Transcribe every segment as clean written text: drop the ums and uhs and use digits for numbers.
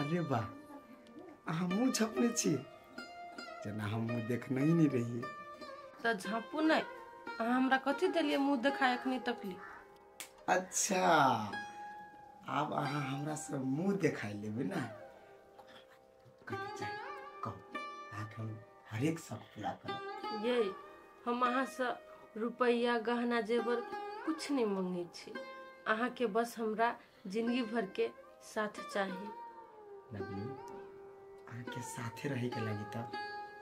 अरे वाह, अहाँ मुँह झपने छी जना हम मुँह देखना ही नहीं रही। तो झाँपू नहीं, हमरा कथी दिलिए मुँह देखाए अखनी तकली। अच्छा, अब अहाँ हमरा से मुँह देखाई लेबे ना। कथी चाहिए कहो, अहाँके हम हरेक सब पूरा करब। ये हम अहाँ से रुपया गहना जेवर कुछ नहीं मांगे छी, अहाँ के बस हमरा जिंदगी भर के साथ चाहिए। लवली, अहाँ के साथे रहे के लगी तब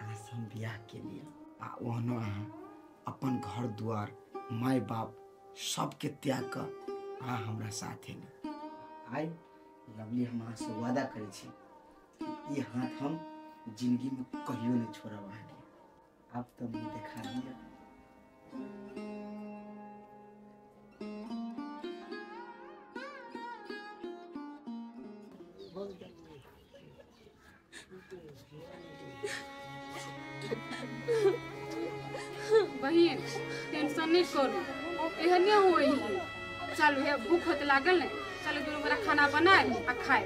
अहाँ से हम बियाह के लिए आ ओहनो अहाँ अपन घर द्वार माय बाप सबके त्याग कर अहाँ हमरा साथे ले आइ। लवली, हम अहाँ से वादा करे छी कि ये हाथ हम जिंदगी में कहियो नहीं छोड़ब अहाँ के। आप तो मुँह देखा दिया। बहिन टेंशन नहीं करू, एहने होई। चलू हे भूख होते लागल ने, चलो दोनों बड़ा खाना बनाए आ खाए।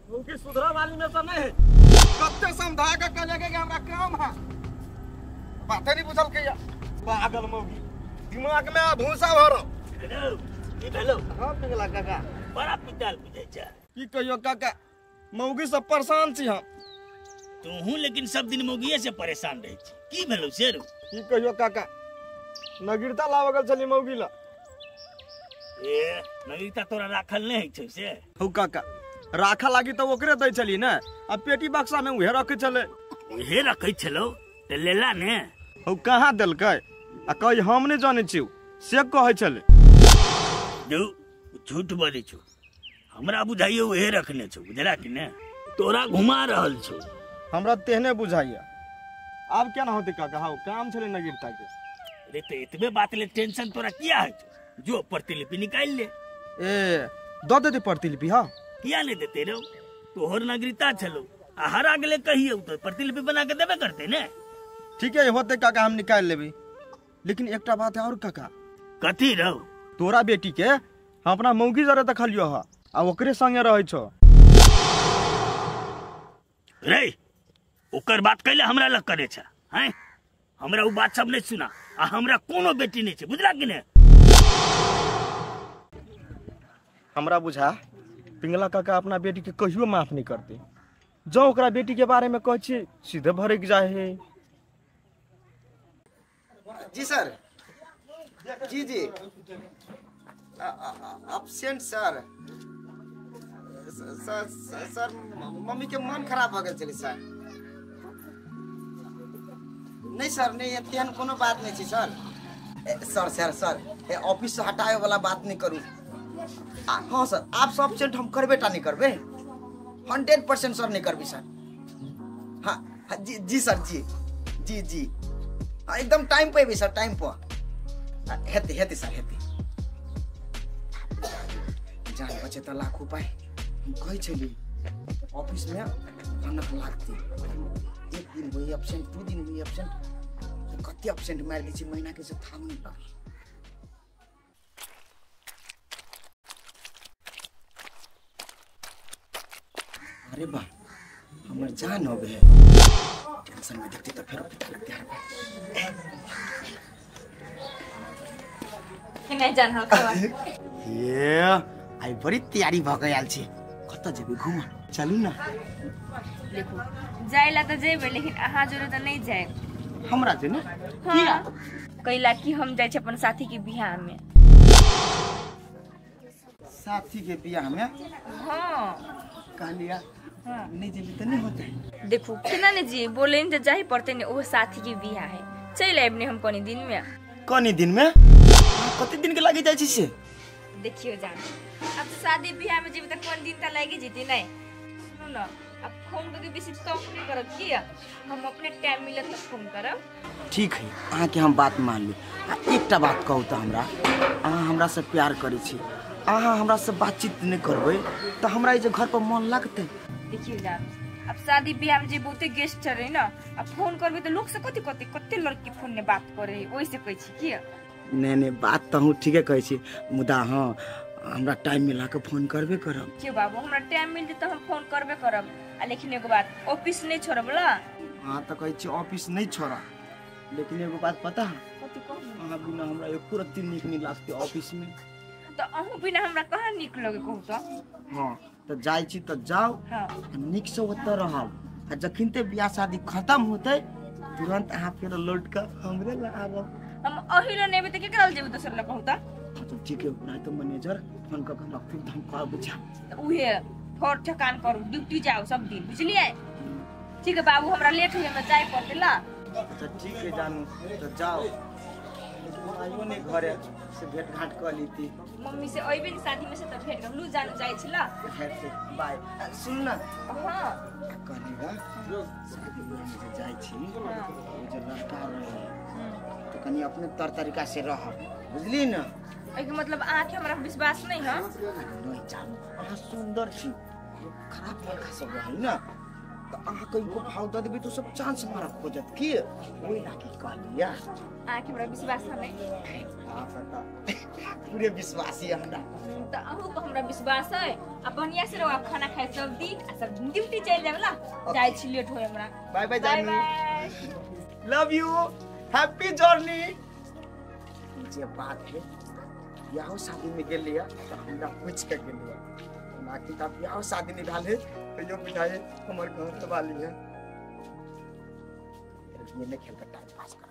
उनकी सुधरा वाली में तो नहीं है। कत्ते समझा के कहे के हमरा काम है, बातें नहीं बुझल के या पागल मौगी दिमाग में भूसा भरो। हेलो ई भेलो। हां पिंगला काका, बड़ा पिटाल बुझै छ। की कहियो काका, मौगी से परेशान छी हम। तू लेकिन सब दिन मौगिये से परेशान रहे छी। की भेलो शेरू? की कहियो काका, नगीरता लावगल चली मौगी ला। ए नगीरता तोरा राखल नहीं छै से? हो काका, राखा लागी तो ओकरे दै चली ना, आ पेटी बक्सा में उहे रखे चले। उहे रखै छलो त लेला ने। हो कहां देलकै आ कहि हम नहीं जाने छी से कहै चले। दू झूठ बोलै छौ, हमरा बुझाइयो उहे रखने छौ, बुझला कि ने? तोरा घुमा रहल छौ। हमरा तेहने बुझाइया। अब क्या ना होते काका, हाउ काम चले नगीरता के। अरे तो इतने बात ले टेंशन तोरा किया है? जो प्रतिलिपि निकाल ले। ए दो दे प्रतिलिपि। हाँ किया नहीं देते रहो? तोहर नागरिकता चलो आ हरा गेले कहियो तो प्रतिलिपि बना के देबे करते ने। ठीक है होते काका, हम निकाल लेबे। लेकिन एकटा बात है और काका। कथी रहो? तोरा बेटी के हम अपना मौगी जरे देखलियो ह आ ओकरे संगे रहै छो। रे ओकर बात कैले हमरा लग करे छ हैं? हमरा उ बात सब नहीं सुना आ हमरा कोनो बेटी नहीं छै, बुझला कि ने? हमरा बुझा पिंगला काका अपना बेटी के कहियो माफ नहीं करते। जो ओकरा बेटी के बारे में कह छी सीधे भड़क जाए है। जी सर, जी जी, एब्सेंट सर। सर मम्मी के मन खराब हो गए चली सर। नहीं सर, नहीं एहन कोनो बात नहीं sir. Sir sir sir office से हटाए वाला बात नहीं करूँ। हाँ सर, आप सब एब्सेंट हम करबे टा नहीं करबे, 100% सर नहीं करबी सर। हाँ हाँ जी जी सर, जी जी जी, हाँ एकदम टाइम पे भी सर, टाइम पर हेते हेते सर हेते। जान बचे तो लाख उपाय कही चली ऑफिस में भनक लागती। एक दिन हुई एब्सेंट, 2 दिन हुई एब्सेंट, कति एब्सेंट मार दी महीना के से था नहीं लगी। अरे वाह, हमर जान हो गए। टेंशन में देखते तो फिर पिता लगते हैं। नहीं जान हो खवा। ये आई बड़ी तैयारी भ गइल छी। कत जेबे घुम? चलू ना। देखो जाइला तो जेबे, लेकिन अहाँ जोरे तो नहीं जाए। हमरा जे ना किया कैला कि हम जाय छ अपन साथी के बियाह में। साथी के बियाह में? हां कहलिया नहीं जेबे तो नहीं होते। देखो केना नहीं जी बोले न जाही पड़ते ने, वो साथी के बियाह है। चल आइबने हम कोनी दिन में। कोनी दिन में? कति दिन के लागे जाय छी से? देखियो जान, अब शादी बियाह में जेबे त कोन दिन त लागे जेती नहीं। सुनो ना, अब फोन करके बेसी तंग नहीं करब किया, हम अपने टाइम मिलत त फोन करब। ठीक है, अहाँ के हम बात मान ली। एकटा बात कहू त हमरा, अहाँ हमरा से प्यार करै छी, अहाँ हमरा से बातचीत नहीं करबै त हमरा ई जे घर पर मन लगतै? देखिए जान अब शादी ब्याह में जे बहुते गेस्ट रहे ना अब फोन करबे तो लोग से कथी कथी कते लड़की फोन में बात करे ओइ से कहै छी की नहीं बात तो हूँ ठीके कहै छी मुदा हाँ हमरा टाइम मिला के फोन करबे करब के बाबू हमरा टाइम मिल जे त हम फोन करबे करब आ लेकिन एगो बात ऑफिस नहीं छोड़ब ला हाँ तो कहै छी ऑफिस नहीं छोड़ा लेकिन एगो बात पता है कथी कहू अहाँ बिना हमरा एको रत्ती नीक नहीं लागते ऑफिस में तो अहू बिना हमरा कहाँ निक लगे कहू तो हाँ तो जाय छी तो जाओ हां निक से ओतऽ रहब आ जखन ते बियाह शादी खत्म होते तुरंत अहाँ फिर लौट के हमरे ला आबब हम अहिलो नेबे त के करल जेबे दोसर ला कहू त तो ठीक है ना तो मैनेजर फोन कर के फिर धमका बुझा उहे ठोर ठकान करू ड्यूटी जाओ सब दिन बुझलिए ठीक है बाबू हमरा लेट होय में जाय पड़ते ला अच्छा ठीक है जानू तो जाओ आइयो नहीं घरे से भेंट घाट कर लीती मम्मी से अइबे नि शादी में से त भेट गलू जानू जाय छी ला बाय सुन ना हां कहनेगा शादी में से जाय छी वो जो लड़का रहे तो कनी अपने तर तरीका से रह बुझली ना एके मतलब आँख के हमरा विश्वास नहीं है नहीं जानू अहाँ सुंदर छी खराब लड़का सब रही ना तो अहाँ कहीं को भाव दे देबे तो सब चांस मारा खोजत की ओई लागी कहलिया आँख के हमरा विश्वास नहीं पूरे विश्वासी हमरा तो अहू को हमरा विश्वास है अपन या से रहो खाना खाए सब दिन आ सब ड्यूटी चल जावला जाय छी लेट होय हमरा बाय बाय बाय जानू bye love you happy journey जे बात है बियाह शादी में गेल लिया तो हमरा पूछ के गेल लिया बाकी तब बियाह शादी निकाले तो यो बिठाए हमर घर वाली है ये ने खेल कर टाइम पास कर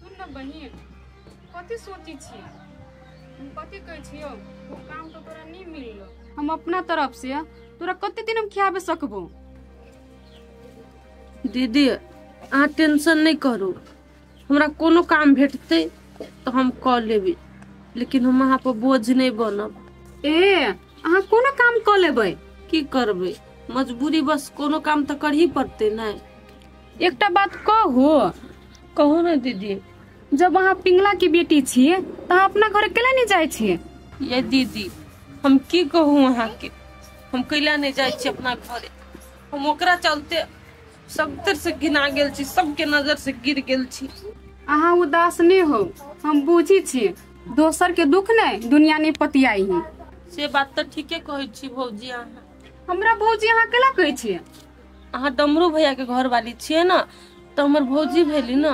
सुन न बहिन कथी सोची छी हम कथी कहै छियो वो काम तो तोरा नहीं मिललो हम अपना तरफ से तोरा कते दिन हम खियाबे सकबो दीदी अहाँ टेंशन नहीं करू हमरा कोनो काम भेटते तो हम कऽ लेबे लेकिन हम अहाँ पर बोझ नहीं बनब ए अहाँ कोनो काम क लेबै की करबै मजबूरी बस कोनो काम तो करही पड़ते नहीं एकटा बात कहू कहो ना दीदी जब अहाँ पिंगला की बेटी छियै त अहाँ अपना घर केला नहीं जाय छियै ये दीदी हम की कहूँ अहाँ के हम कैला नहीं जाय छी अपना घरे हम ओकरा चलते सब तरह से घिना गेल छी सबके नजर से गिर गेल छी अहाँ उदास नहीं हो हम बुझी छी दोसर के दुख नहीं दुनिया नहीं पतियाई ही से बात तो ठीके कहै छी भौजी अहाँ हमरा भौजी अहाँ केला कहै छियै अहाँ डमरू भैया के घर वाली छियै ना तो हमर भौजी भेली ना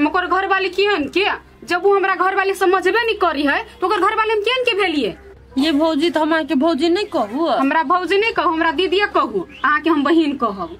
मकर घर वाली केहन के जब वो हमरा घर वाली समझबे नहीं करी है तो ओकर घर वाली हम केहन के भेलिए ये भौजी तो हम के भौजी नहीं कहू हमरा भौजी नहीं कहू हमरा दीदीए कहू अहाँ के हम बहिन कहब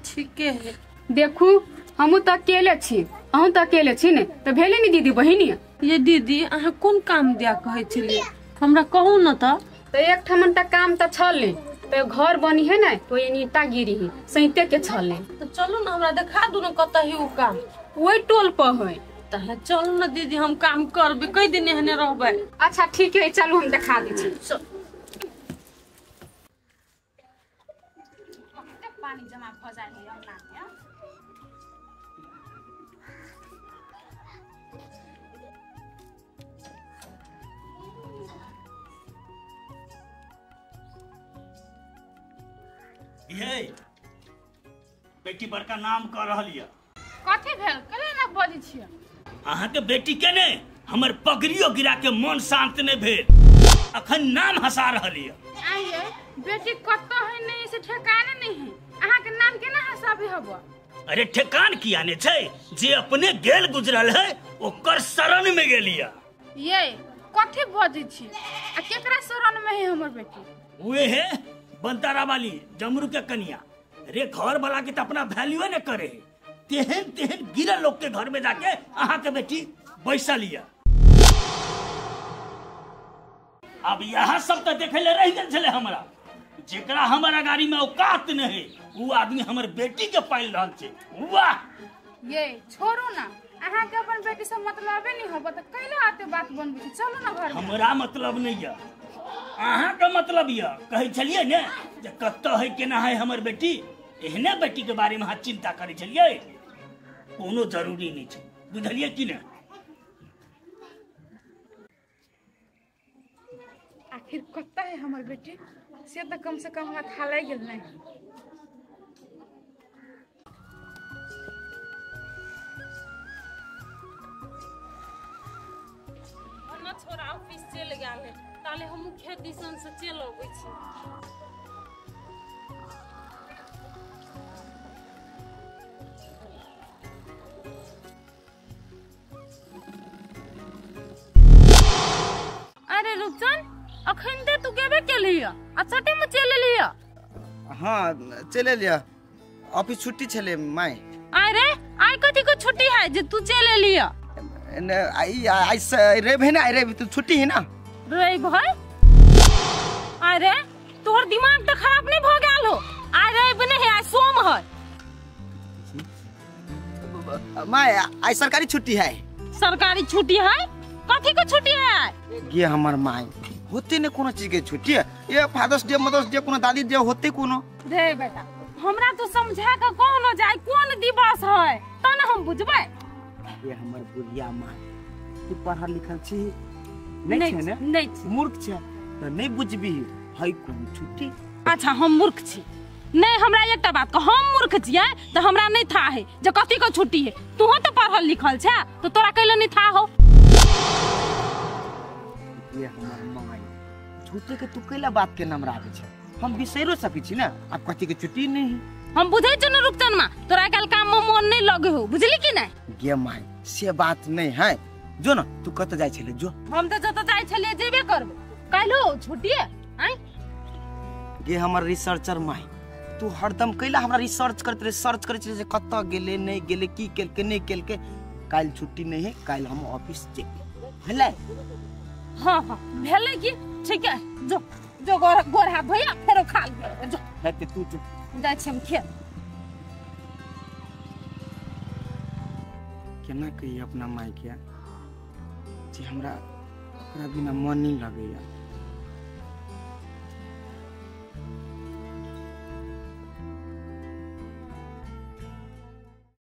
ठीके है देखू हमू तो अकेले छी अहूँ तो अकेले छी ने तो भेले नहीं दीदी बहिनी ये दीदी अहाँ कोन काम दिया कहै छलिए हमरा कहू न तो एक ठमन तक काम तो छल तो घर बनी है ना तो ये नीता गिरी है सहिते के छल तो चलू ना हमरा देखा दू न कत है वो काम वही टोल पर है तहला चलू ना दीदी हम काम करबे कई दिन एहने रहबे अच्छा ठीक है चलू हम दिखा दी छी पानी जमा भ जाय है अंगना में ये बेटी बड़का नाम कर रहल य कथी भेल केले ना बजै छियै अहाँ के बेटी के ने हमर पगड़ियो गिरा के मन शांत नहीं भेल अखन नाम हंसा रहल य आइए बेटी कत्तो है नहीं से ठिकाने नहीं है अहाँ के नाम केना हंसाबे हबो अरे ठेकान किया ने छै जे अपने गेल गुजरल है ओकर शरण में गेलिया ये कथी बजै छी आ केकरा शरण में है हमर बेटी वे है बंतारा वाली जमरू के कन्या रे घर वाला के तो अपना वैल्यू न करे तेहन तेहन गिरल लोग के घर में जाके अहाँ के बेटी बैसा लिया अब यहाँ सब तो देखे ले रह गए छले हमरा जेकरा हमारा गाड़ी में औकात नहीं वो आदमी हमर बेटी के पाल रहल छे वाह ये छोड़ू ना अहाँ के अपन बेटी से मतलबे नहीं होबो त कैला आते बात बनबे छी चलू ना घर में हमरा मतलब नहीं है अहाँ का मतलब ये कहे छलिए ने जे कत्तो है केना है हमर बेटी एहने बेटी के बारे में हाथ चिंता करे चलिए कोनो जरूरी नहीं छै बुझलिए कि ना। आखिर कत्ता है हमर बेटी से तो कम से कम हमरा था लग गेल नहीं। ना छोरा ऑफिस चल गेल है ताले हम खेत दिसन से चल अबै छी। अरे रुपचन अखन ते तू केबे केलिया अच्छा में चल लिया। हाँ चले लिया ऑफिस छुट्टी छले माय। अरे आई कथी को छुट्टी है जे तू चल लिया। आई रेब है ना रेब तो छुट्टी है ना रे भाई। अरे तोहर दिमाग तो खराब नहीं भ गेल हो। अरे नहीं है सोम है माय आई सरकारी छुट्टी है। सरकारी छुट्टी है कथी को छुट्टी है। ये हमार माय होते ने कोनो चीज के छुट्टी है ये फादर्स डे मदर्स डे कोनो दादी डे होते कोनो। रे बेटा हमरा तो समझा के कोनो जाय कोन दिवस है त न हम बुझबै। ये हमर बुढ़िया माय तू पढ़ल लिखल छी नहीं छै ने नहीं मूर्ख छै त नहीं बुझबी है कोन छुट्टी। अच्छा हम मूर्ख छी नहीं हमरा एकटा बात को हम मूर्ख छियै त हमरा नहीं था है जे कथी को छुट्टी है। तू तो पढ़ल लिखल छै तो तोरा कैले नहीं था हो। ये हमर माय छुट्टी के तू कैला बात के नाम राखे छै हम बिसैरो सकै छी ना अब कथी के छुट्टी नहीं। हम बुझै छ न रुकचन मा तोरा काल काम में मन नहीं लगे हो बुझली कि नहीं। गे माय से बात नहीं है जो ना तू कत जाय छले जो। हम तो जत जाय छलिए जेबे करबे कालो छुट्टी है। आई गे हमर रिसर्चर माय तू हरदम कैला हमरा रिसर्च करत रे सर्च करे छले जे कत गेले नहीं गेले की केलके नहीं केलके। काल छुट्टी नहीं है काल हम ऑफिस जेबे भेलै। हाँ हाँ भेलै की ठीक है जो जो गोर हाथ धोया फेरो खा ले जो हेते तू जो जाय छम खेत। केना कही अपना माय के जे हमरा बिना मन नहीं लगैया